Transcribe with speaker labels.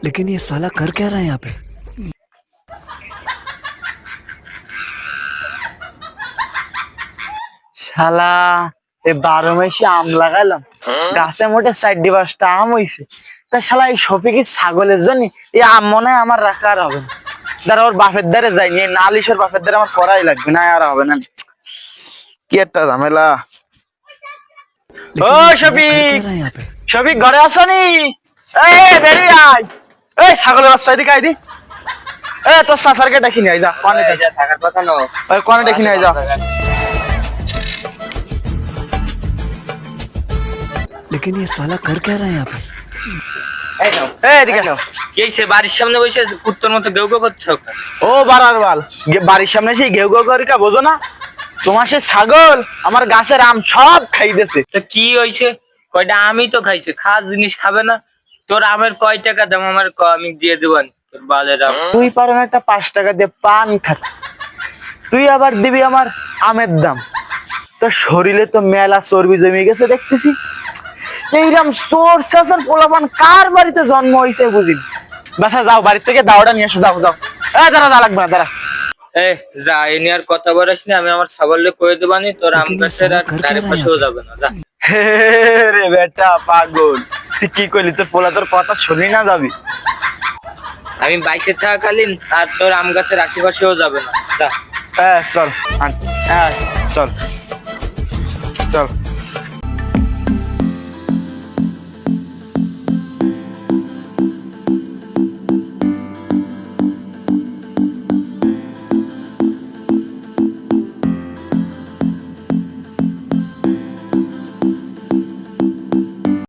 Speaker 1: लेकिन ये साला कर क्या रहा है यहाँ पे?
Speaker 2: শালা এ 12 মাসে আম লাগাইলাম, গাছে মোটে 4-5টা আম হইছে। তা শালা এই শফিকি ছাগলের জন্য এই আম মনে হয় আমার রাখা আর হবে না। দাঁড়া ওর বাপের দ্বারে যাইনি, নালিশের বাপের দ্বারে আমার করাই লাগবে না, আর হবে না। কি একটা ঝামেলা। ও শফিক,
Speaker 1: रहा है यहाँ पे?
Speaker 2: শফিক ঘরে আছো নি? এই বেরিয়ে আয়। এই ছাগলের বাচ্চা এদিকে আয় দি। তোর সাসারকে দেখি নিয়ে আয়, যা কোনে
Speaker 3: থাকার কথা না।
Speaker 2: ওই কোনে দেখি নিয়ে আয়, যা।
Speaker 1: लेकिन ये साला कर क्या रहा है यहाँ पे?
Speaker 2: এদিকে নাও।
Speaker 3: কি হইছে? বাড়ির সামনে বসে কুত্তর মতো গেউ গেউ করছো?
Speaker 2: ও বাড়ার বাল, বাড়ির সামনে সেই ঘেউ ঘেউ করি কা বোঝো না? তোমার সে ছাগল আমার গাছের আম সব খাইতেছে।
Speaker 3: তো কি হইছে? কয়টা আমি তো খাইছে, খাস জিনিস খাবে না? তোর আমের কয় টাকা দাম আমার ক, আমি দিয়ে দেবান তোর বালের আম।
Speaker 2: তুই পারো না একটা 5 টাকা দিয়ে পান খাচ্ছি, তুই আবার দিবি আমার আমের দাম? তোর শরীরে তো মেলা চর্বি জমে গেছে দেখতেছি। এইরকম চোর চাচার পোলাপান কার বাড়িতে জন্ম হয়েছে বুঝি। বাসা যাও, বাড়ি থেকে দাওটা নিয়ে এসো, যাও যাও। দাঁড়া, দাঁড়া লাগবে না, দাঁড়া।
Speaker 3: এ যা, এ নিয়ে আর কথা বলিস না, আমি আমার ছাগলকে কয়ে দেবানি তোর আম গাছের আর চারি পাশেও যাবে না, যা।
Speaker 2: হে রে বেটা পাগল, তুই কি করলি? তোর পোলা তোর কথা শুনি না যাবি?
Speaker 3: আমি বাইশে থাকাকালীন আর তোর আম গাছের আশেপাশেও যাবে না, যা।
Speaker 2: চল চল চল।